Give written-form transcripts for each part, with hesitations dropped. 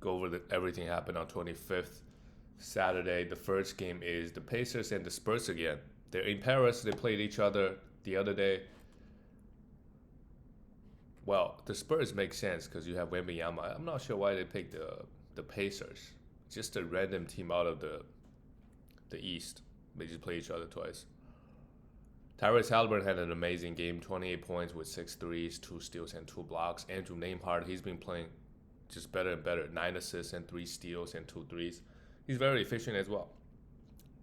go over everything happened on 25th Saturday. The first game is the Pacers and the Spurs again. They're in Paris. They played each other the other day. Well, the Spurs make sense because you have Wembanyama. I'm not sure why they picked the Pacers. Just a random team out of the East. They just play each other twice. Tyrese Halliburton had an amazing game, 28 points with 6 threes, 2 steals, and 2 blocks. Andrew Nembhard, he's been playing just better and better. 9 assists and 3 steals and 2 threes. He's very efficient as well.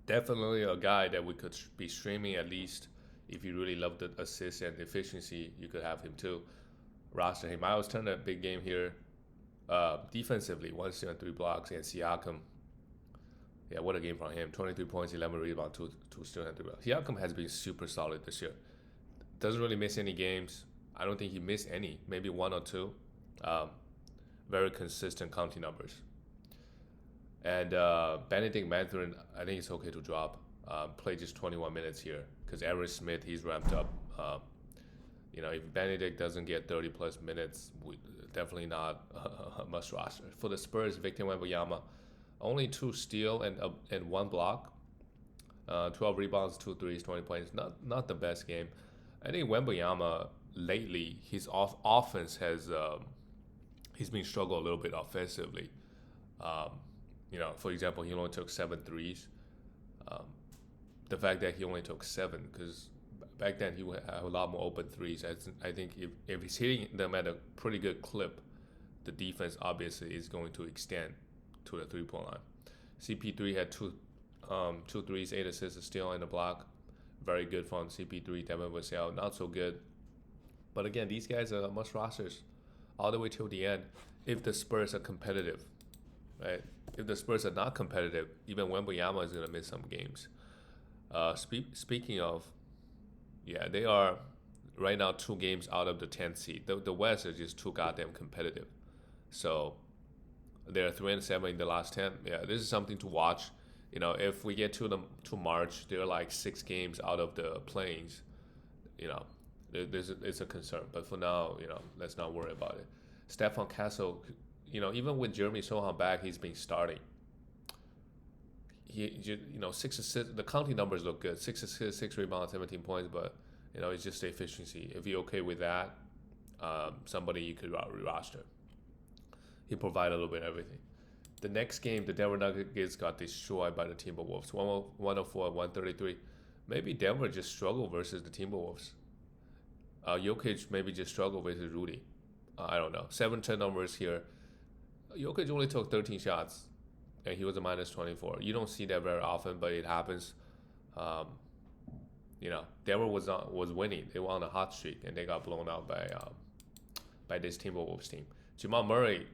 Definitely a guy that we could be streaming at least. If you really love the assists and efficiency, you could have him too. Roster him. Miles Turner, big game here. Defensively, 1 steal and 3 blocks. And Siakam, yeah, what a game from him. 23 points, 11 rebounds, 2 steals, and 3 blocks. Siakam has been super solid this year. Doesn't really miss any games. I don't think he missed any. Maybe 1 or 2. Very consistent counting numbers. And Benedict Mathurin, I think it's okay to drop. Play just 21 minutes here because Aaron Smith, he's ramped up. If Benedict doesn't get 30 plus minutes, definitely not a must roster. For the Spurs, Victor Wembanyama, only 2 steal and 1 block, 12 rebounds, 2 threes, 20 points. Not the best game. I think Wembanyama lately, his offense has he's been struggling a little bit offensively. For example, he only took 7 threes. The fact that he only took 7, because back then he would have a lot more open threes. I think if he's hitting them at a pretty good clip, the defense obviously is going to extend to the 3-point line. CP3 had 2 threes, 8 assists, a steal, and a block. Very good from CP3. Devin Vassell, not so good. But again, these guys are must rosters all the way till the end if the Spurs are competitive, right? If the Spurs are not competitive, even Wembanyama is going to miss some games. Speaking of, yeah, they are right now 2 games out of the 10th seed. The West is just too goddamn competitive. So they're 3-7 in the last 10. Yeah, this is something to watch. If we get to March, they're like 6 games out of the playoffs. It's a concern. But for now, let's not worry about it. Stephon Castle, even with Jeremy Sohan back, he's been starting. 6 assists. The counting numbers look good. 6 assists, 6 rebounds, 17 points. But it's just the efficiency. If you're okay with that, somebody you could roster. He provided a little bit of everything. The next game, the Denver Nuggets got destroyed by the Timberwolves, 104-133. Maybe Denver just struggled versus the Timberwolves. Jokic maybe just struggled versus Rudy. I don't know. 7 turnovers here. Jokic only took 13 shots, and he was a minus 24. You don't see that very often, but it happens. Denver was winning. They were on a hot streak, and they got blown out by this Timberwolves team. Jamal Murray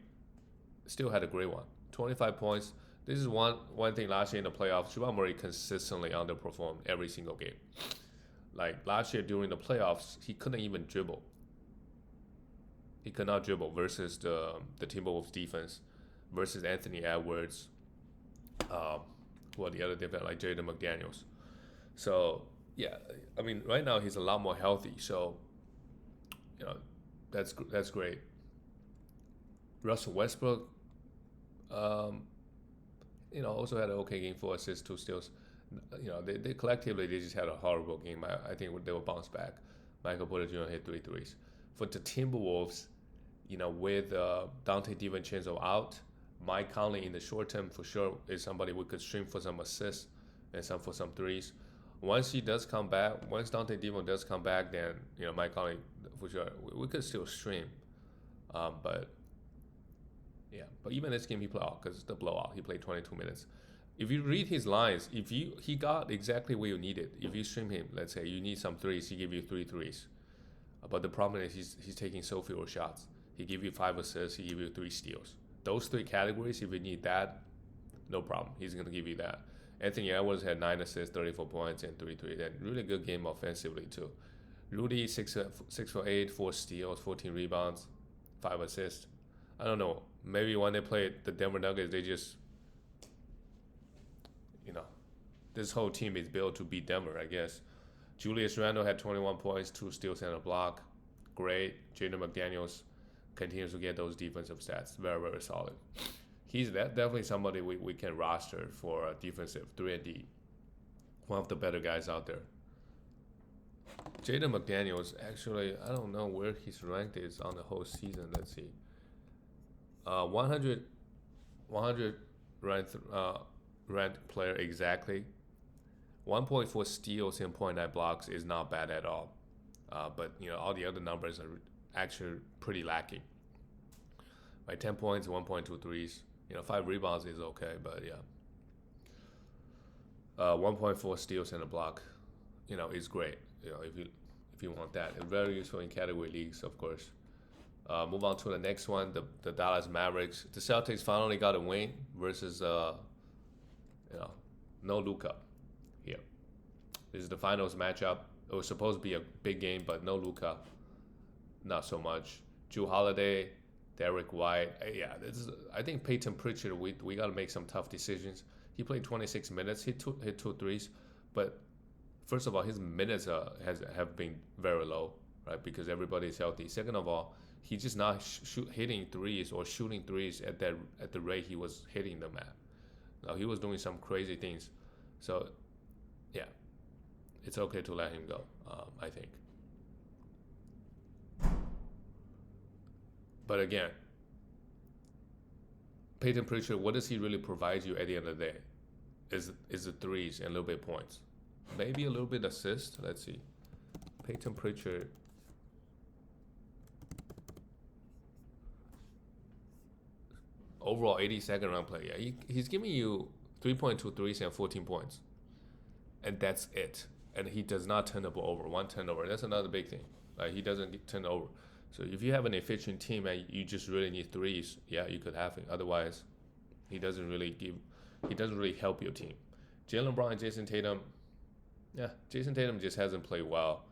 still had a great one. 25 points. This is one thing last year in the playoffs. Jamal Murray consistently underperformed every single game. Like last year during the playoffs, he couldn't even dribble. He could not dribble versus the Timberwolves defense, versus Anthony Edwards, who are the other defense like Jaden McDaniels. So yeah, I mean right now he's a lot more healthy. So that's great. Russell Westbrook, also had an okay game, 4 assists, 2 steals. They collectively they just had a horrible game. I think they will bounce back. Michael Porter Jr. hit 3 threes. For the Timberwolves, with Dante DiVincenzo out, Mike Conley in the short term for sure is somebody we could stream for some assists and for some threes. Once he does come back, once Dante Divo does come back, then Mike Conley for sure we could still stream. But even this game he played out because it's the blowout. He played 22 minutes. If you read his lines, he got exactly what you needed. If you stream him, let's say you need some threes, he give you 3 threes. But the problem is he's taking so few shots. He give you 5 assists, he give you 3 steals. Those 3 categories, if you need that, no problem. He's gonna give you that. Anthony Edwards had 9 assists, 34 points, and 3 threes. And really good game offensively too. Rudy 6 for 8, 4 steals, 14 rebounds, 5 assists. I don't know. Maybe when they played the Denver Nuggets, they just, this whole team is built to beat Denver, I guess. Julius Randle had 21 points, 2 steals, and a block. Great. Jaden McDaniels continues to get those defensive stats. Very, very solid. He's definitely somebody we can roster for a defensive 3 and D. One of the better guys out there. Jaden McDaniels, actually, I don't know where his ranked is on the whole season. Let's see. 100, 100 ranked player exactly. 1.4 steals and zero point 0.9 blocks is not bad at all. But all the other numbers are actually pretty lacking. Like 10 points, 1.2 threes. 5 rebounds is okay, but yeah. 1.4 steals and a block, is great. If you want that, it's very useful in category leagues, of course. Move on to the next one, the Dallas Mavericks. The Celtics finally got a win versus no Luka here. This is the finals matchup. It was supposed to be a big game, but no Luka, not so much. Drew Holiday, Derek White. I think Peyton Pritchard. We got to make some tough decisions. He played 26 minutes, hit two threes, but first of all, his minutes have been very low, right? Because everybody's healthy. Second of all, he's just not hitting threes or shooting threes at the rate he was hitting them at. Now, he was doing some crazy things, so yeah, it's okay to let him go. I think. But again, Peyton Pritchard, what does he really provide you at the end of the day? Is the threes and a little bit points. Maybe a little bit assist. Let's see. Peyton Pritchard. Overall 82nd round player. Yeah, he's giving you 3.2 threes and 14 points. And that's it. And he does not turn the ball over. One turnover. That's another big thing. He doesn't turn over. So if you have an efficient team and you just really need threes, yeah, you could have him. Otherwise, he doesn't really help your team. Jaylen Brown and Jason Tatum, yeah, Jason Tatum just hasn't played well.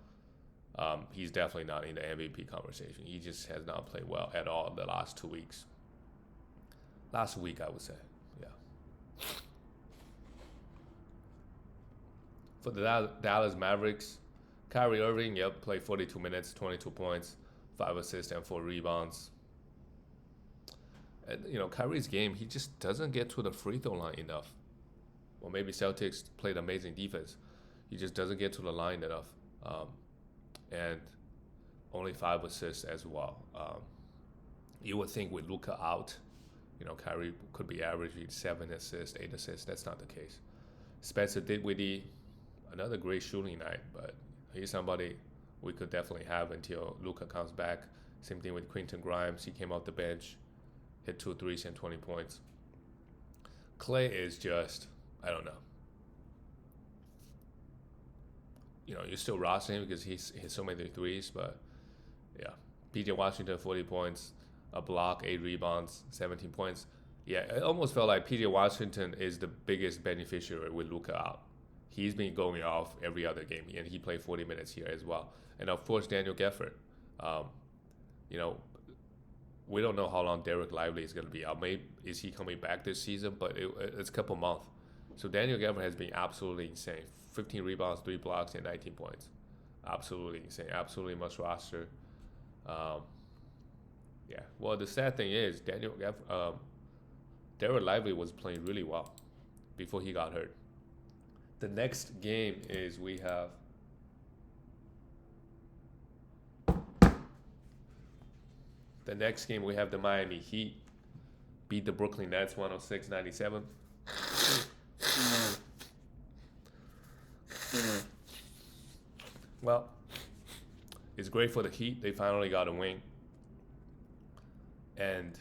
He's definitely not in the MVP conversation. He just has not played well at all the last 2 weeks. Last week, I would say, yeah. For the Dallas Mavericks, Kyrie Irving, played 42 minutes, 22 points, 5 assists and 4 rebounds. And Kyrie's game, he just doesn't get to the free throw line enough. Well, maybe Celtics played amazing defense. He just doesn't get to the line enough. And only 5 assists as well. You would think with Luka out, Kyrie could be averaging 7 assists, 8 assists. That's not the case. Spencer Dinwiddie, another great shooting night, but he's somebody we could definitely have until Luka comes back. Same thing with Quentin Grimes. He came off the bench, hit 2 threes and 20 points. Clay is just, I don't know. You still roster him because he's hit so many threes, but yeah. PJ Washington, 40 points, a block, 8 rebounds, 17 points. Yeah, it almost felt like PJ Washington is the biggest beneficiary with Luka out. He's been going off every other game, and he played 40 minutes here as well. And of course, Daniel Gafford. We don't know how long Derek Lively is going to be out. Maybe is he coming back this season? But it's a couple months. So Daniel Gafford has been absolutely insane. 15 rebounds, 3 blocks, and 19 points. Absolutely insane. Absolutely must roster. Yeah. Well, the sad thing is Derek Lively was playing really well before he got hurt. The next game is we have the Miami Heat beat the Brooklyn Nets 106-97. Well, it's great for the Heat. They finally got a win. And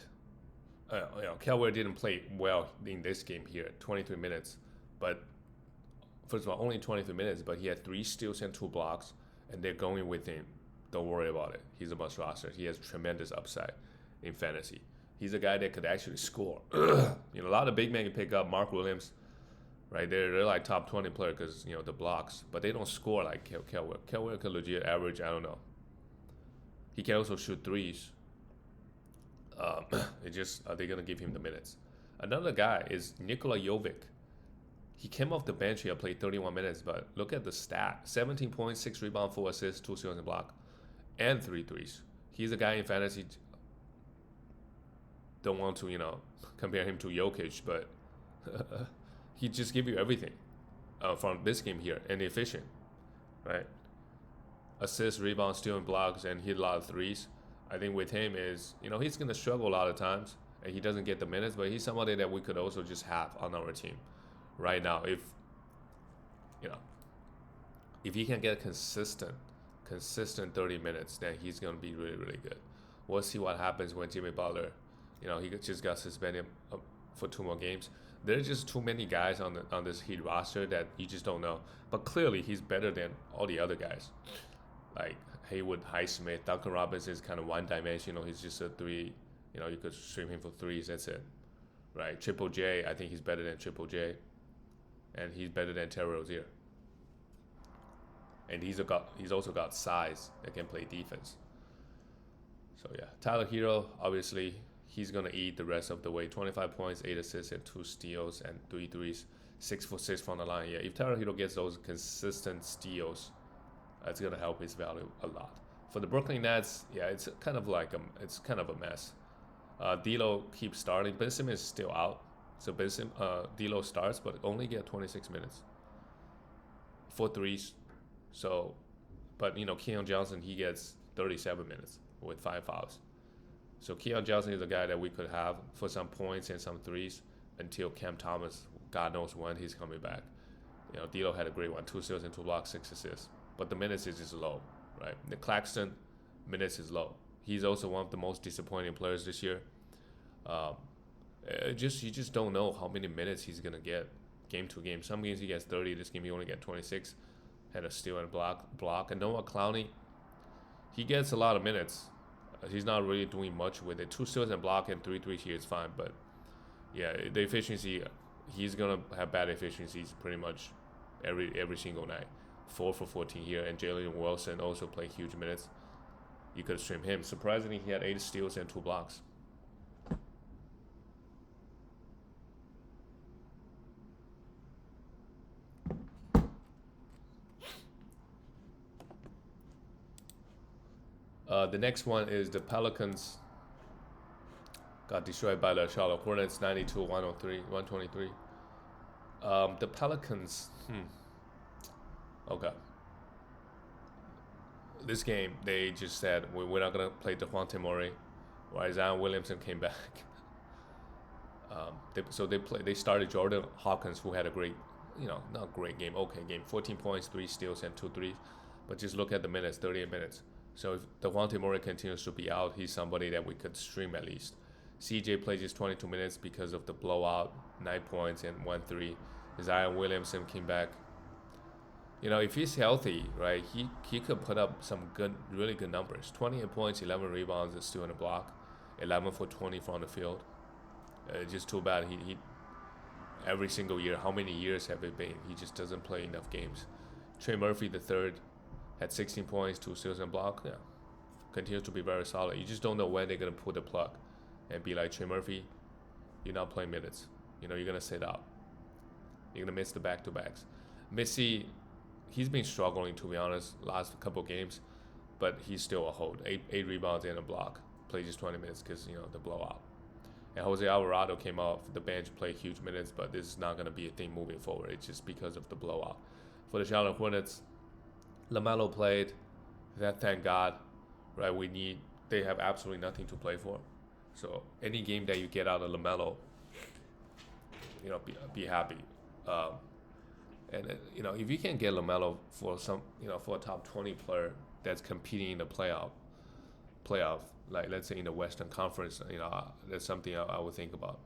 Kelware didn't play well in this game here, 23 minutes. But first of all, only 23 minutes, but he had 3 steals and 2 blocks, and they're going with him. Don't worry about it. He's a must roster. He has tremendous upside in fantasy. He's a guy that could actually score. A lot of big men can pick up. Mark Williams, right? They're like top 20 player because the blocks, but they don't score like Kelware. Kelware could legit average, I don't know. He can also shoot threes. Are they gonna give him the minutes? Another guy is Nikola Jovic. He came off the bench here, played 31 minutes, but look at the stat: 17 points, 6 rebounds, 4 assists, 2 steals and block, and 3 threes. He's a guy in fantasy don't want to compare him to Jokic, but he just give you everything from this game here and efficient, right? Assists, rebounds, stealing blocks, and hit a lot of threes. I think with him is he's gonna struggle a lot of times and he doesn't get the minutes, but he's somebody that we could also just have on our team right now you know if he can get consistent 30 minutes, then he's gonna be really really good. We'll see what happens when Jimmy Butler, he just got suspended for 2 more games. There's just too many guys on this Heat roster that you just don't know. But clearly he's better than all the other guys, like Haywood, Highsmith. Duncan Robinson is kind of one-dimensional. He's just a three. You could stream him for threes. That's it, right? Triple J, I think he's better than Triple J, and he's better than Terry Rozier. And he's also got size that can play defense. So yeah, Tyler Hero, obviously he's gonna eat the rest of the way. 25 points, 8 assists, and 2 steals, and 3 threes. 6 for 6 from the line. Yeah, if Tyler Hero gets those consistent steals, it's gonna help his value a lot. For the Brooklyn Nets, yeah, it's kind of a mess. D'Lo keeps starting. Ben Simmons is still out, so D'Lo starts, but only get 26 minutes. 4 threes. So, but Keon Johnson, he gets 37 minutes with 5 fouls. So Keon Johnson is a guy that we could have for some points and some threes until Cam Thomas, God knows when he's coming back. D'Lo had a great one, 2 steals and 2 blocks, 6 assists. But the minutes is just low, right? The Claxton minutes is low. He's also one of the most disappointing players this year. You just don't know how many minutes he's gonna get game to game. Some games he gets 30. This game he only get 26. Had a steal and block. And Noah Clowney, he gets a lot of minutes. He's not really doing much with it. 2 steals and block and 3 threes here is fine. But yeah, the efficiency, he's gonna have bad efficiencies pretty much every single night. 4 for 14 here, and Jalen Wilson also played huge minutes. You could stream him. Surprisingly, he had 8 steals and 2 blocks. The next one is the Pelicans. Got destroyed by the Charlotte Hornets, 92-123. The Pelicans. Okay. This game, they just said we're not gonna play DeJounte Murray, while Zion Williamson came back. They started Jordan Hawkins, who had a great, not great game, okay game, 14 points, 3 steals, and 2 threes. But just look at the minutes, 38 minutes. So if DeJounte Murray continues to be out, he's somebody that we could stream at least. CJ played just 22 minutes because of the blowout, 9 points and 1 3. Zion Williamson came back. If he's healthy, right, he could put up some really good numbers. 28 points, 11 rebounds, and steal and a block, 11 for 20 from the field. Just too bad. He every single year, how many years have it been? He just doesn't play enough games. Trey Murphy the third had 16 points, 2 steals and block. Yeah, continues to be very solid. You just don't know when they're gonna pull the plug and be like, Trey Murphy, you're not playing minutes. You're gonna sit out. You're gonna miss the back-to-backs. Missy, he's been struggling, to be honest, last couple games, but he's still a hold. 8 rebounds and a block. Played just 20 minutes because the blowout. And Jose Alvarado came off the bench, played huge minutes, but this is not gonna be a thing moving forward. It's just because of the blowout. For the Charlotte Hornets, LaMelo played. Thank God, right? They have absolutely nothing to play for. So any game that you get out of LaMelo, be happy. And if you can get LaMelo for for a top 20 player that's competing in the playoff, like let's say in the Western Conference, that's something I would think about.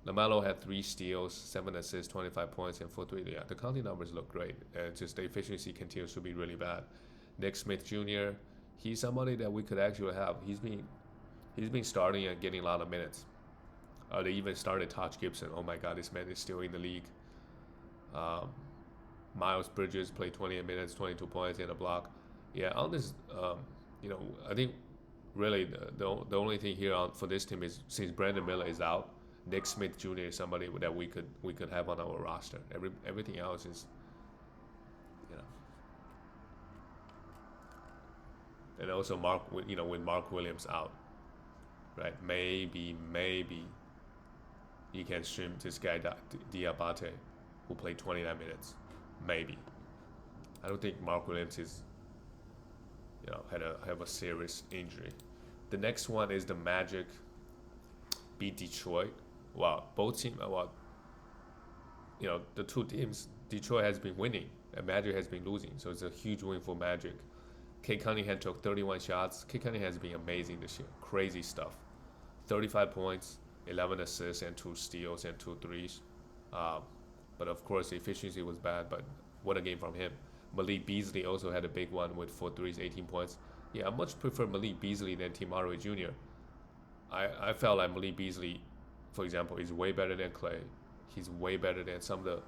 LaMelo had 3 steals, 7 assists, 25 points, and 4 3. Yeah, the counting numbers look great. Just the efficiency continues to be really bad. Nick Smith Jr., he's somebody that we could actually have. He's been starting and getting a lot of minutes. They even started Taj Gibson. Oh my God, this man is still in the league. Miles Bridges played 28 minutes, 22 points, and a block. Yeah, on this, I think really the only thing here for this team is since Brandon Miller is out, Nick Smith Jr. is somebody that we could have on our roster. Everything else is, and also with Mark Williams out. right? Maybe you can stream this guy Diabate, who played 29 minutes. Maybe. I don't think Mark Williams is, have a serious injury. The next one is the Magic beat Detroit. Wow, both teams. Well, the two teams. Detroit has been winning, and Magic has been losing. So it's a huge win for Magic. Kate Cunningham took 31 shots. Kate Cunningham has been amazing this year. Crazy stuff. 35 points, 11 assists, and 2 steals and 2 threes. But of course, the efficiency was bad, but what a game from him. Malik Beasley also had a big one with 4 threes, 18 points. Yeah, I much prefer Malik Beasley than Tim Hardaway Jr. I felt like Malik Beasley, for example, is way better than Clay. He's way better than some of the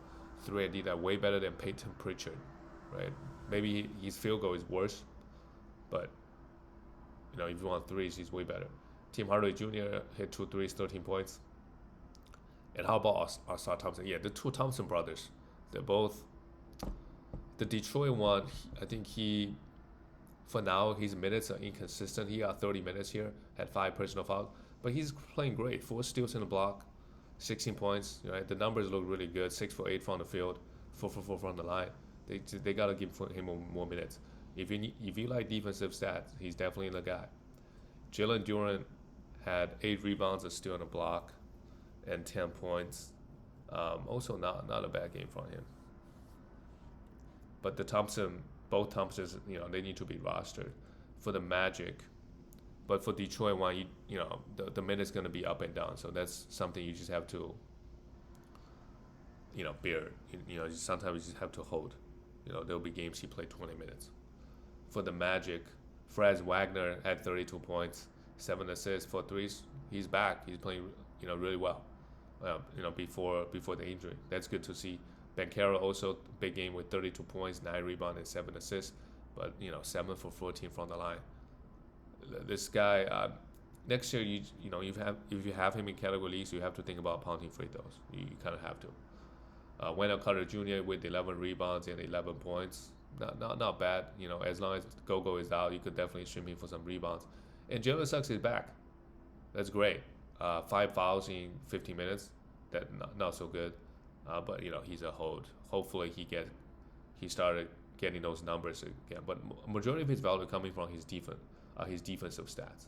3-and-D that way better than Peyton Pritchard, right? Maybe his field goal is worse, but if you want threes, he's way better. Tim Hardaway Jr. hit 2 threes, 13 points. And how about Ausar Thompson? Yeah, the two Thompson brothers. They're both. The Detroit one, I think for now, his minutes are inconsistent. He got 30 minutes here, had 5 personal fouls, but he's playing great. 4 steals in the block, 16 points. Right? The numbers look really good. 6 for 8 from the field, 4 for 4 from the line. They gotta give him more minutes. If you like defensive stats, he's definitely the guy. Jalen Duran had 8 rebounds, a steal, and a block, and 10 points. Also not a bad game from him. But both Thompsons, they need to be rostered for the Magic. But for Detroit one, the minute's going to be up and down. So that's something you just have to, bear. Sometimes you just have to hold. There'll be games he played 20 minutes. For the Magic, Franz Wagner had 32 points, 7 assists, 4 threes. He's back. He's playing, really well. Before the injury. That's good to see. Banchero also big game with 32 points, 9 rebounds, and 7 assists. But 7 for 14 from the line. This guy, next year, if you have him in category leagues, you have to think about pounding free throws. You kind of have to. Wendell Carter Jr. with 11 rebounds and 11 points. Not bad. As long as Gogo is out, you could definitely stream him for some rebounds. And Jalen Suggs is back. That's great. 5 fouls in 15 minutes. That not so good. But he's a hold. Hopefully he started getting those numbers again. But majority of his value coming from his defensive stats.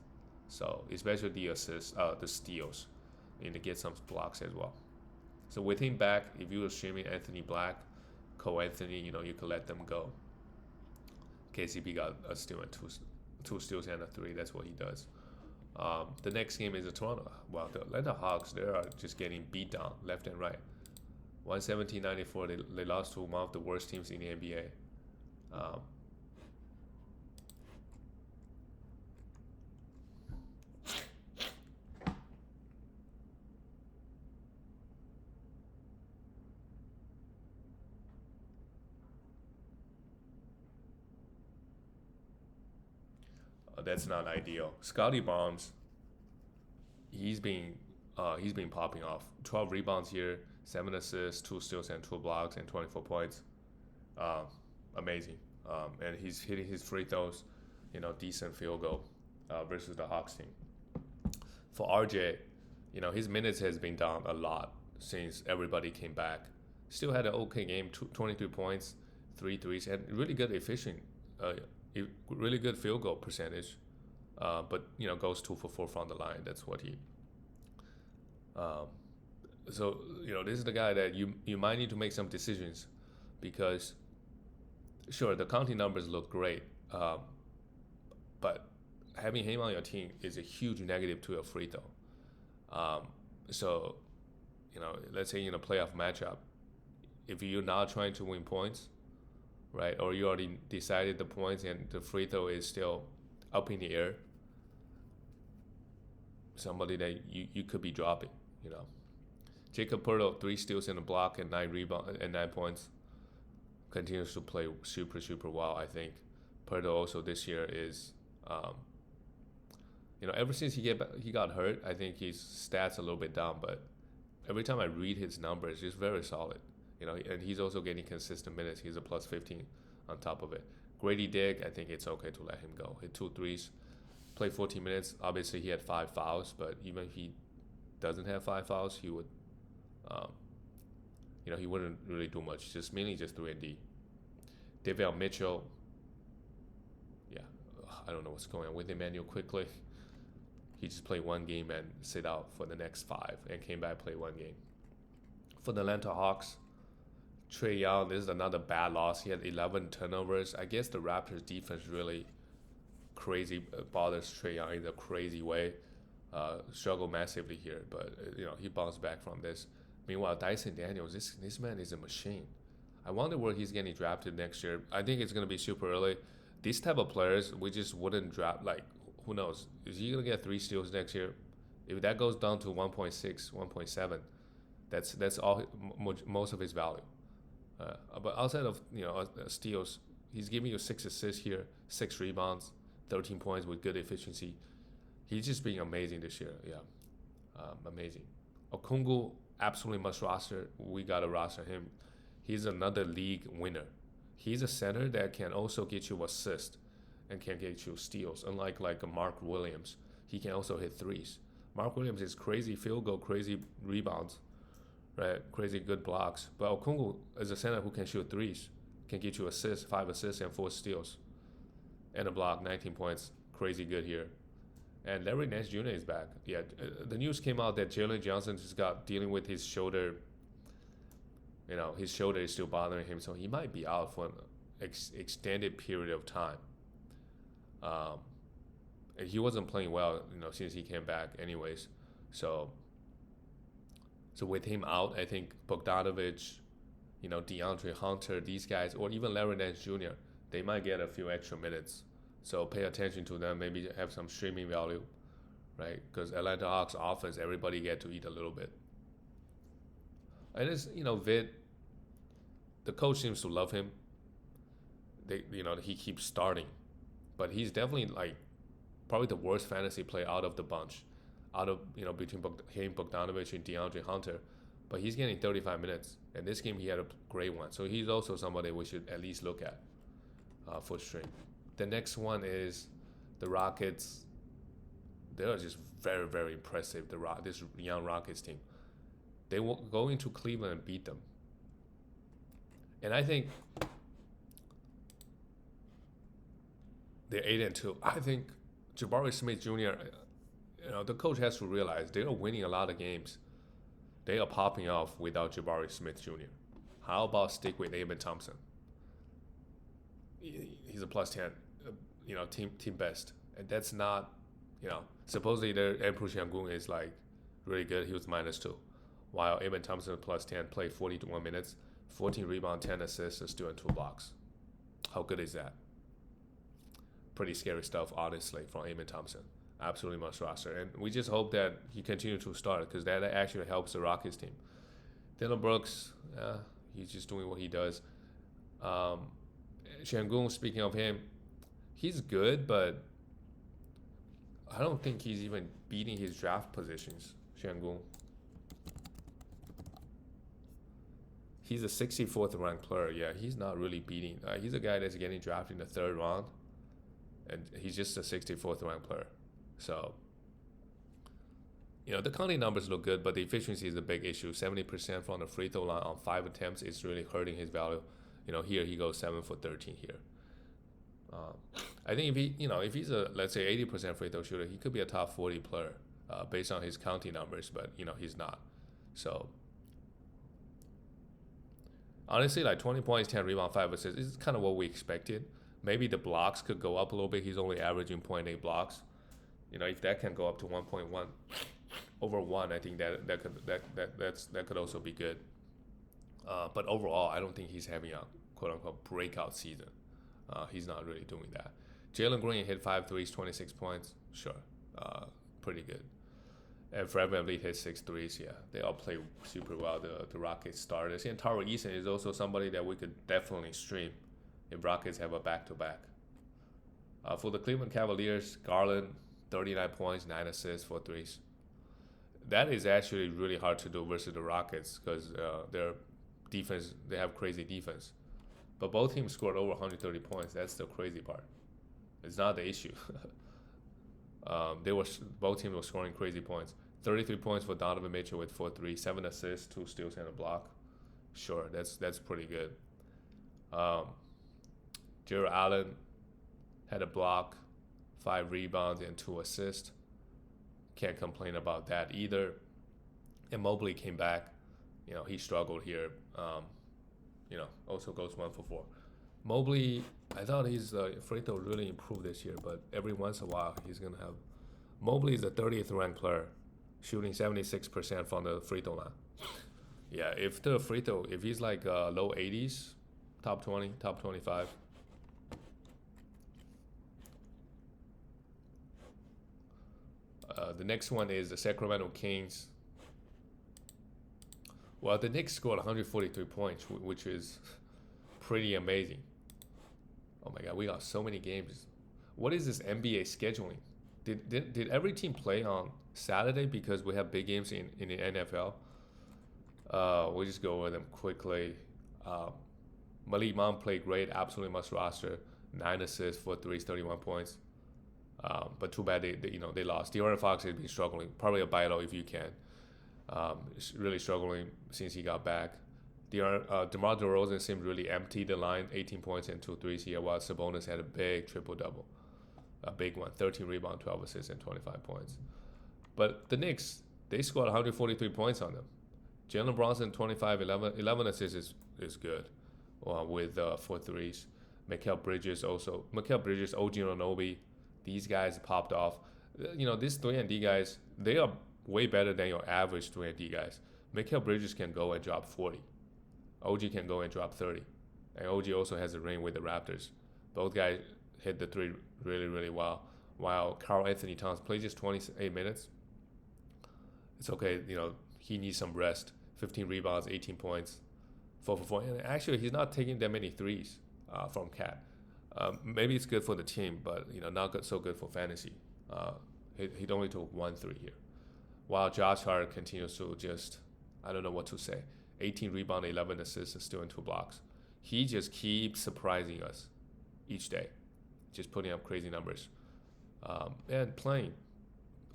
So especially the assists, the steals, and to get some blocks as well. So with him back, if you were streaming Anthony Black, Cole Anthony, you could let them go. KCP got a steal and two steals and a 3. That's what he does. The next game is the Toronto. Well, the Atlanta Hawks, they are just getting beat down left and right. 117-94. They lost to one of the worst teams in the NBA. That's not ideal. Scotty Barnes, he's been popping off. 12 rebounds here, 7 assists, 2 steals and 2 blocks, and 24 points. Amazing. And he's hitting his free throws, decent field goal versus the Hawks team. For RJ, his minutes has been down a lot since everybody came back. Still had an okay game, 23 points, 3 threes, and really good really good field goal percentage, but goes 2 for 4 from the line. That's what he. So this is the guy that you might need to make some decisions, because sure the counting numbers look great, but having him on your team is a huge negative to your free throw. So let's say in a playoff matchup, if you're not trying to win points, right? Or you already decided the points and the free throw is still up in the air. Somebody that you could be dropping, Jacob Poole, 3 steals in a block and 9 rebounds and 9 points. Continues to play super, super well, I think. Poole also this year is, ever since he got hurt, I think his stats a little bit down, but every time I read his numbers, he's very solid. And he's also getting consistent minutes. He's a plus 15 on top of it. Grady Dick, I think it's okay to let him go. Hit 2 threes. played 14 minutes. Obviously, he had 5 fouls, but even if he doesn't have 5 fouls, he would, um, he wouldn't really do much. Just mainly just 3 and D. David Mitchell, yeah, I don't know what's going on with Emmanuel quickly. He just played one game and sit out for the next 5 and came back play one game. For the Atlanta Hawks, Trae Young, this is another bad loss. He had 11 turnovers. I guess the Raptors defense really crazy bothers Trae Young in a crazy way. Struggled massively here, but he bounced back from this. Meanwhile, Dyson Daniels, this man is a machine. I wonder where he's getting drafted next year. I think it's gonna be super early. These type of players, we just wouldn't draft. Like, who knows? Is he gonna get 3 steals next year? If that goes down to 1.6, 1.7, that's all most of his value. But outside of steals, he's giving you 6 assists here, 6 rebounds, 13 points with good efficiency. He's just being amazing this year. Yeah, amazing. Okongwu, absolutely must roster. We gotta roster him. He's another league winner. He's a center that can also get you assists and can get you steals. Unlike like a Mark Williams, he can also hit threes. Mark Williams is crazy field goal, crazy rebounds, right? Crazy good blocks. But Okongwu is a center who can shoot threes, can get you assists, 5 assists and 4 steals, and a block, 19 points. Crazy good here. And Larry Nance Jr. is back. Yeah, the news came out that Jalen Johnson just got dealing with his shoulder. His shoulder is still bothering him, so he might be out for an extended period of time. And he wasn't playing well, since he came back, anyways. So with him out, I think Bogdanovich, DeAndre Hunter, these guys, or even Larry Nance Jr., they might get a few extra minutes. So pay attention to them. Maybe have some streaming value, right? Because Atlanta Hawks offense, everybody get to eat a little bit. And it's Vid. The coach seems to love him. He keeps starting, but he's definitely probably the worst fantasy player out of the bunch, between him, Bogdanovich, and DeAndre Hunter. But he's getting 35 minutes, and this game he had a great one. So he's also somebody we should at least look at for stream. The next one is the Rockets. They are just very, very impressive. This young Rockets team. They will go into Cleveland and beat them. And I think they're 8-2. I think Jabari Smith Jr., the coach has to realize they are winning a lot of games. They are popping off without Jabari Smith Jr. How about stick with Amen Thompson? He's a plus 10, team best. And that's not, supposedly their Empress Yangun is really good. He was -2. While Amen Thompson plus 10 played 41 minutes, 14 rebounds, 10 assists, and still in 2 blocks. How good is that? Pretty scary stuff, honestly, from Amen Thompson. Absolutely must roster. And we just hope that he continues to start because that actually helps the Rockets team. Dylan Brooks, he's just doing what he does. Şengün, speaking of him, he's good, but I don't think he's even beating his draft positions, Şengün. He's a 64th ranked player. Yeah, he's not really beating. He's a guy that's getting drafted in the 3rd round, and he's just a 64th ranked player. So, the counting numbers look good, but the efficiency is a big issue. 70% from the free throw line on 5 attempts is really hurting his value. Here he goes 7 for 13 here. I think if he's a, let's say, 80% free throw shooter, he could be a top 40 player based on his counting numbers, but he's not. So honestly, 20 points, 10 rebounds, 5 assists is kind of what we expected. Maybe the blocks could go up a little bit. He's only averaging 0.8 blocks. If that can go up to 1.1 over 1, I think that could also be good. But overall, I don't think he's having a quote unquote breakout season. He's not really doing that. Jalen Green hit 5 threes, 26 points. Sure, pretty good. And Fred VanVleet hit 6 threes. Yeah, they all play super well. The Rockets starters. And Taro Eason is also somebody that we could definitely stream if Rockets have a back-to-back. For the Cleveland Cavaliers, Garland, 39 points, 9 assists, 4 threes. That is actually really hard to do versus the Rockets because their defense, they have crazy defense. But both teams scored over 130 points. That's the crazy part. It's not the issue. Both teams were scoring crazy points. 33 points for Donovan Mitchell with 4 3, 7 assists, 2 steals, and a block. Sure, that's pretty good. Um, Jared Allen had a block, 5 rebounds, and 2 assists. Can't complain about that either. And Mobley came back. He struggled here. Also goes 1 for 4. Mobley, I thought his free throw really improved this year, but every once in a while he's gonna have. Mobley is the 30th ranked player, shooting 76% from the free throw line. Yeah, if he's like low 80s, top 20, top 25. The next one is the Sacramento Kings. Well, the Knicks scored 143 points, which is pretty amazing. Oh my God, we got so many games. What is this NBA scheduling? Did every team play on Saturday because we have big games in the NFL? We'll just go over them quickly. Malik Monk played great, absolutely must roster. 9 assists, 4 threes, 31 points. But too bad they lost. De'Aaron Fox has been struggling. Probably a buy low if you can. Really struggling since he got back. DeMar DeRozan seemed really empty the line, 18 points and 2 threes here, while Sabonis had a big triple-double. A big one, 13 rebounds, 12 assists, and 25 points. But the Knicks, they scored 143 points on them. Jalen Brunson, 25, 11 assists is good with 4 threes. Mikal Bridges, OG Anunoby, these guys popped off. These 3-and-D guys, they are way better than your average 3-and-D guys. Mikal Bridges can go and drop 40. OG can go and drop 30. And OG also has a ring with the Raptors. Both guys hit the 3 really, really well. While Karl Anthony Towns plays just 28 minutes. It's okay, he needs some rest. 15 rebounds, 18 points, 4 for 4. And actually, he's not taking that many threes from Cat. Maybe it's good for the team, but not so good for fantasy. He only took 1 3 here. While Josh Hart continues to just, I don't know what to say. 18 rebound, 11 assists, and still in 2 blocks. He just keeps surprising us each day, just putting up crazy numbers, and playing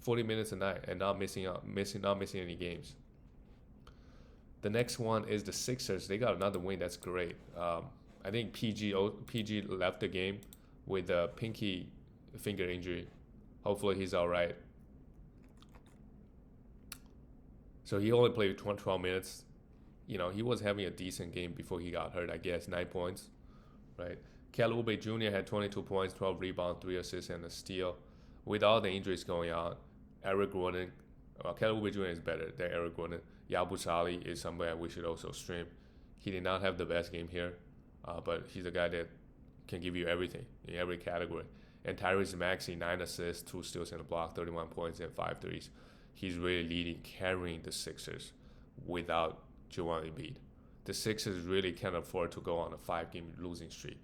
40 minutes a night and not missing any games. The next one is the Sixers. They got another win. That's great. I think PG left the game with a pinky finger injury. Hopefully he's all right. So he only played 12 minutes. He was having a decent game before he got hurt, I guess. 9 points, right? Kelly Oubre Jr. had 22 points, 12 rebounds, 3 assists, and a steal. With all the injuries going on, Eric Gordon, Kelly Oubre Jr. is better than Eric Gordon. Yabusali is somebody we should also stream. He did not have the best game here, but he's a guy that can give you everything in every category. And Tyrese Maxey, 9 assists, 2 steals, and a block, 31 points, and 5 threes. He's really leading, carrying the Sixers without Joel Embiid. The Sixers really can't afford to go on a 5-game losing streak,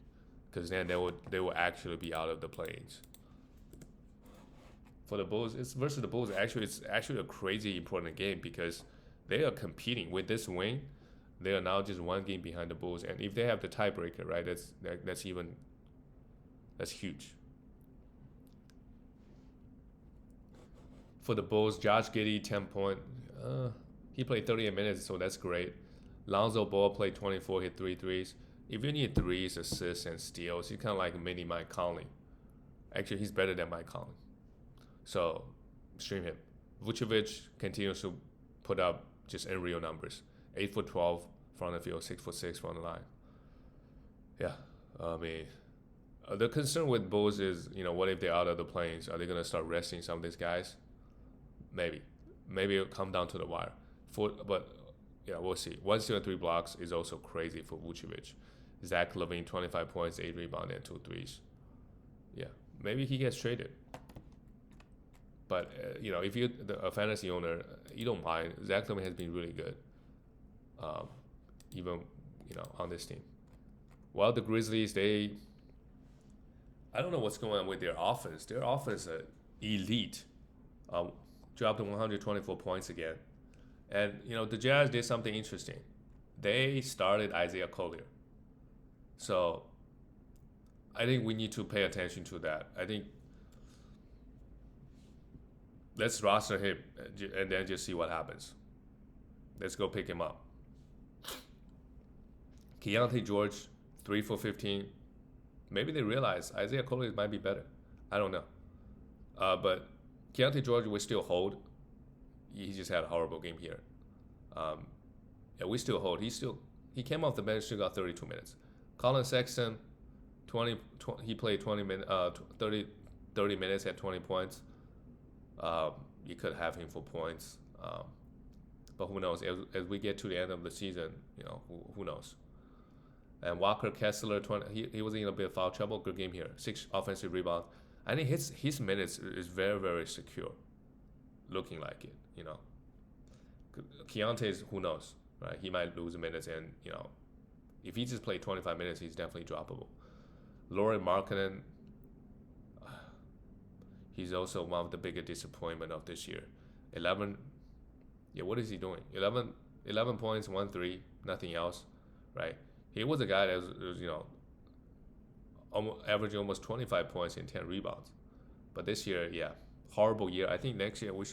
because then they will actually be out of the play-ins. For the Bulls, it's versus the Bulls. It's actually a crazy important game because they are competing with this win. They are now just 1 game behind the Bulls, and if they have the tiebreaker, right, that's huge. For the Bulls, Josh Giddey, 10 point. He played 38 minutes, so that's great. Lonzo Ball played 24, hit 3 threes. If you need threes, assists, and steals, he's kind of like a mini Mike Conley. Actually, he's better than Mike Conley. So, stream him. Vucevic continues to put up just unreal numbers. 8 for 12 from the field, 6 for 6 from the line. Yeah, I mean, the concern with Bulls is, what if they're out of the plains? Are they going to start resting some of these guys? Maybe it'll come down to the wire. But we'll see. 1 steal and 3 blocks is also crazy for Vucevic. Zach LaVine, 25 points, 8 rebounds, and 2 threes. Yeah, maybe he gets traded. But if you're a fantasy owner, you don't mind. Zach LaVine has been really good, even on this team. While the Grizzlies, I don't know what's going on with their offense. Their offense is elite. Dropped to 124 points again. And, the Jazz did something interesting. They started Isaiah Collier. So, I think we need to pay attention to that. I think let's roster him and then just see what happens. Let's go pick him up. Keontae George, 3 for 15. Maybe they realize Isaiah Coley might be better. I don't know. But Keontae George, we still hold. He just had a horrible game here. Yeah, we still hold. He came off the bench, still got 32 minutes. Colin Sexton, 20 he played 30 minutes at 20 points. You could have him for points. But who knows? As we get to the end of the season, who knows? And Walker Kessler, he was in a bit of foul trouble. Good game here. 6 offensive rebounds. I think his minutes is very, very secure. Looking like it, Keontae's, who knows, right? He might lose minutes, and if he just played 25 minutes, he's definitely droppable. Lauri Markkanen, he's also one of the biggest disappointment of this year. 11, what is he doing? 11 points, 1 3, nothing else, right? He was a guy that was averaging almost 25 points and 10 rebounds. But this year, horrible year. I think next year we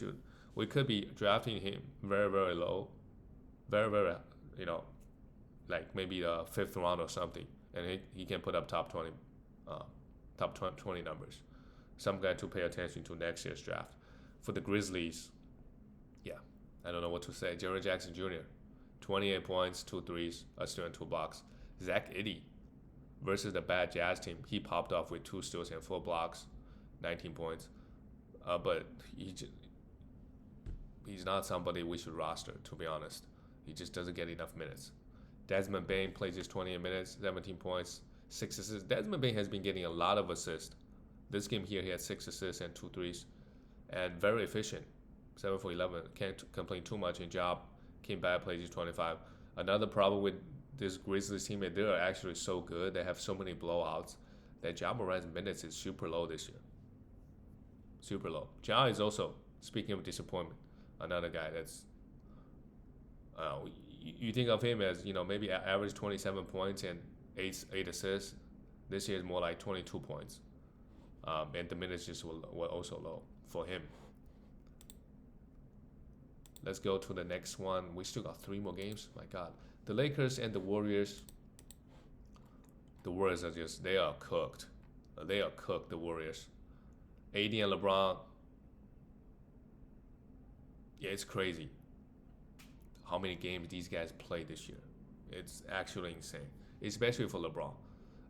could be drafting him very, very low, very, very, like maybe the 5th round or something, and he can put up top 20 numbers. Some guy to pay attention to next year's draft. For the Grizzlies, I don't know what to say. Jaren Jackson Jr., 28 points, 2 threes, a steal and 2 blocks. Zach Edey versus the bad Jazz team, he popped off with 2 steals and 4 blocks, 19 points. But he's not somebody we should roster, to be honest. He just doesn't get enough minutes. Desmond Bane plays just 28 minutes, 17 points, 6 assists. Desmond Bane has been getting a lot of assists. This game here, he had 6 assists and 2 threes. And very efficient. 7 for 11. Can't complain too much in job. Came back, played just 25. Another problem with this Grizzlies team is they are actually so good. They have so many blowouts that Ja Morant's minutes is super low this year. Super low. Ja is also, speaking of disappointment, another guy that's you think of him as maybe average 27 points and 8 assists. This year is more like 22 points, and the minutes just were also low for him. Let's go to the next one. We still got 3 more games. My God, the Lakers and the Warriors. The Warriors they are cooked. They are cooked. The Warriors, AD and LeBron. Yeah, it's crazy how many games these guys played this year. It's actually insane, especially for LeBron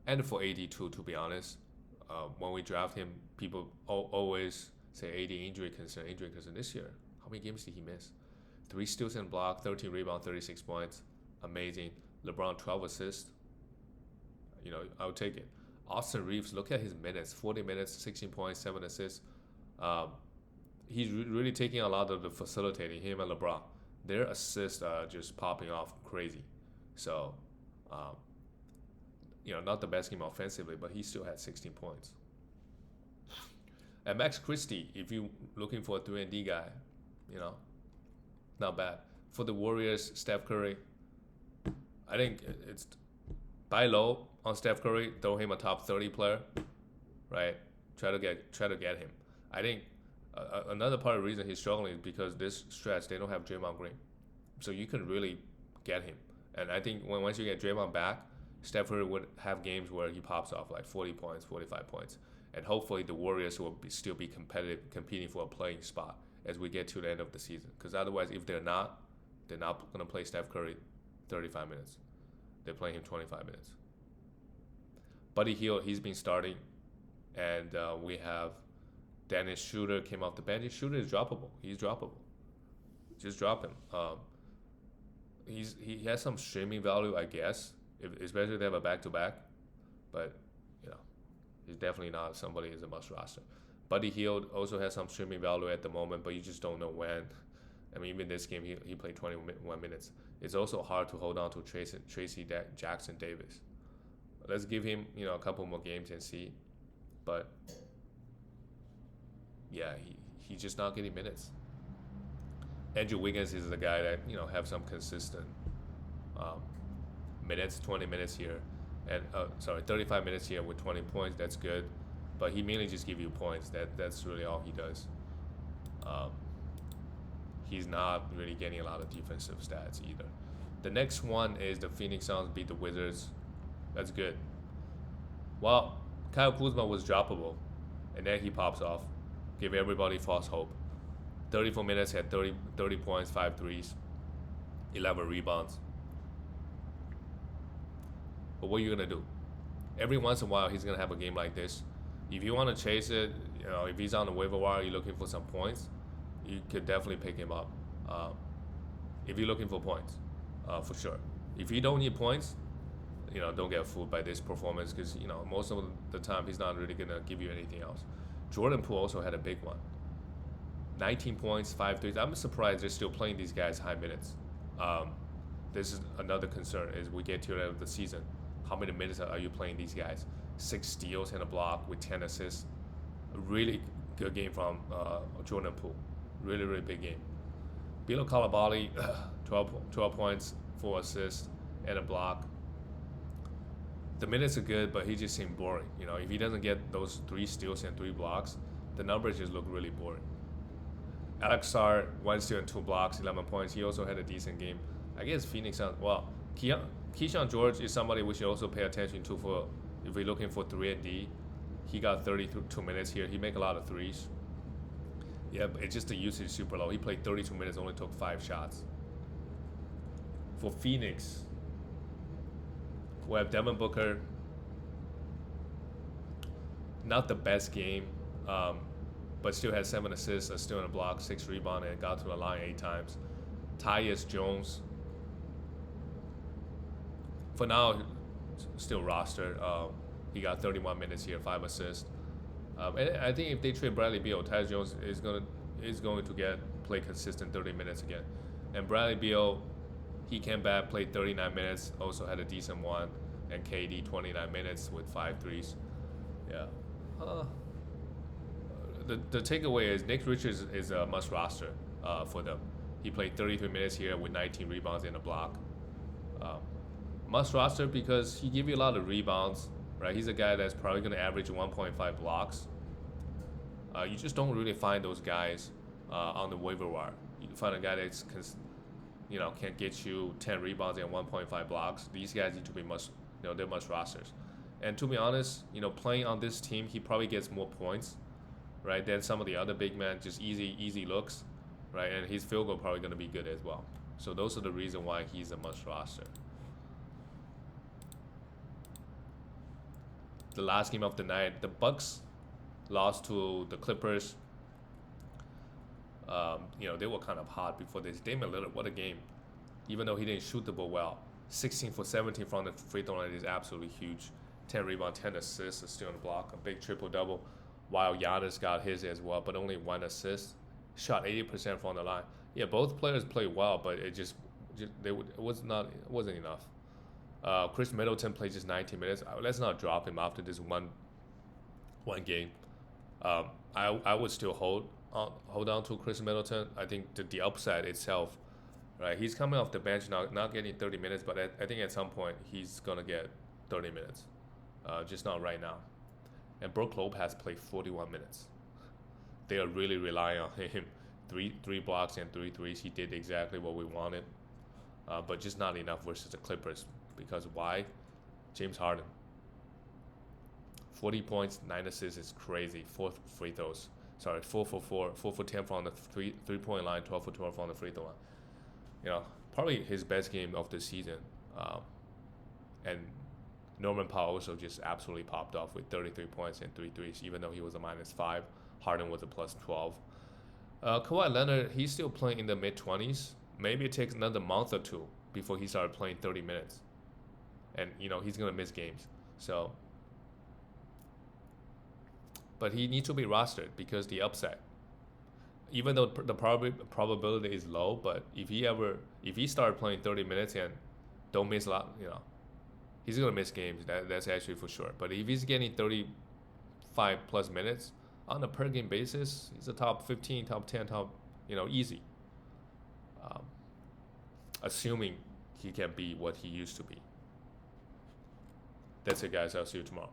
and for AD too, to be honest. When we draft him, people always say AD injury concern. This year, how many games did he miss? 3 steals and block, 13 rebounds, 36 points. Amazing. LeBron, 12 assists. I would take it. Austin Reeves, look at his minutes. 40 minutes, 16 points, 7 assists. He's really taking a lot of the facilitating, him and LeBron. Their assists are just popping off crazy. So, not the best game offensively, but he still had 16 points. And Max Christie, if you're looking for a 3-and-D guy, not bad. For the Warriors, Steph Curry, I think it's buy low on Steph Curry, throw him a top 30 player, right? Try to get him. I think another part of the reason he's struggling is because this stretch they don't have Draymond Green, so you can really get him. And I think once you get Draymond back, Steph Curry would have games where he pops off like 40 points, 45 points, and hopefully the Warriors will still be competitive, competing for a playing spot as we get to the end of the season. Because otherwise, if they're not going to play Steph Curry 35 minutes. They're playing him 25 minutes. Buddy Hield, he's been starting, and we have Dennis Schroeder came off the bench. Schroeder is droppable. He's droppable. Just drop him. He has some streaming value, I guess, especially if they have a back-to-back. But, he's definitely not somebody who's a must roster. Buddy Hield also has some streaming value at the moment, but you just don't know when. I mean, even this game, he played 21 minutes. It's also hard to hold on to Tracy Jackson Davis. Let's give him, a couple more games and see. But, yeah, he's just not getting minutes. Andrew Wiggins is the guy that, have some consistent minutes, 20 minutes here. And 35 minutes here with 20 points. That's good. But he mainly just gives you points. That's really all he does. Um, he's not really getting a lot of defensive stats either. The next one is the Phoenix Suns beat the Wizards. That's good. Well, Kyle Kuzma was droppable, and then he pops off, give everybody false hope. 34 minutes, had 30 points, 5 threes, 11 rebounds. But what are you gonna do? Every once in a while, he's gonna have a game like this. If you want to chase it, if he's on the waiver wire, you're looking for some points, you could definitely pick him up. If you're looking for points, for sure. If you don't need points, don't get fooled by this performance because most of the time he's not really gonna give you anything else. Jordan Poole also had a big one. 19 points, 5 threes. I'm surprised they're still playing these guys high minutes. This is another concern as we get to the end of the season. How many minutes are you playing these guys? 6 steals and a block with 10 assists. A really good game from Jordan Poole. Really, really big game. Bilo Kalabali, 12 points, 4 assists, and a block. The minutes are good, but he just seemed boring. If he doesn't get those 3 steals and 3 blocks, the numbers just look really boring. Alex Sarr, 1 steal and 2 blocks, 11 points. He also had a decent game. I guess Phoenix Suns, Keyshawn George is somebody we should also pay attention to for if we're looking for 3 and D. He got 32 minutes here. He make a lot of threes. Yeah, but it's just the usage is super low. He played 32 minutes, only took 5 shots. For Phoenix, we have Devin Booker. Not the best game, but still had 7 assists, a steal and a block, 6 rebounds, and got to the line 8 times. Tyus Jones, for now, still rostered. He got 31 minutes here, 5 assists. And I think if they trade Bradley Beal, Tyus Jones is going to play consistent 30 minutes again. And Bradley Beal, he came back, played 39 minutes, also had a decent one. And KD 29 minutes with 5 threes. Yeah. The takeaway is Nick Richards is a must roster for them. He played 33 minutes here with 19 rebounds and a block. Must roster because he give you a lot of rebounds, right? He's a guy that's probably going to average 1.5 blocks. You just don't really find those guys on the waiver wire. You find a guy that's can get you 10 rebounds and 1.5 blocks. These guys need to be they're must rosters. And to be honest, playing on this team, he probably gets more points, right, than some of the other big men, just easy looks, right? And his field goal probably going to be good as well. So those are the reason why he's a must roster. The last game of the night, the Bucks lost to the Clippers. They were kind of hot before this. Damian Lillard, what a game. Even though he didn't shoot the ball well. 16 for 17 from the free throw line is absolutely huge. 10 rebounds, 10 assists, a steal and a block, a big triple-double. While Giannis got his as well, but only 1 assist. Shot 80% from the line. Yeah, both players played well, but it wasn't enough. Chris Middleton played just 19 minutes. Let's not drop him after this one game. I would still hold on to Chris Middleton. I think the upside itself, right? He's coming off the bench now, not getting 30 minutes, but I think at some point he's gonna get 30 minutes, just not right now. And Brook Lopez played 41 minutes. They are really relying on him. Three blocks and 3 threes. He did exactly what we wanted, but just not enough versus the Clippers. Because why? James Harden. 40 points, 9 assists is crazy. 4 free throws. 4 for 4, 4 for 10 from the three-point line, 12 for 12 from the free throw line. Probably his best game of the season. And Norman Powell also just absolutely popped off with 33 points and 3 threes, even though he was a -5. Harden was a +12. Kawhi Leonard, he's still playing in the mid-20s. Maybe it takes another month or 2 before he started playing 30 minutes. And, he's going to miss games. So, but he needs to be rostered because the upside. Even though the probability is low, but if he started playing 30 minutes and don't miss a lot, he's going to miss games. That's actually for sure. But if he's getting 35 plus minutes on a per game basis, he's a top 15, top 10, easy. Assuming he can be what he used to be. That's it, guys. I'll see you tomorrow.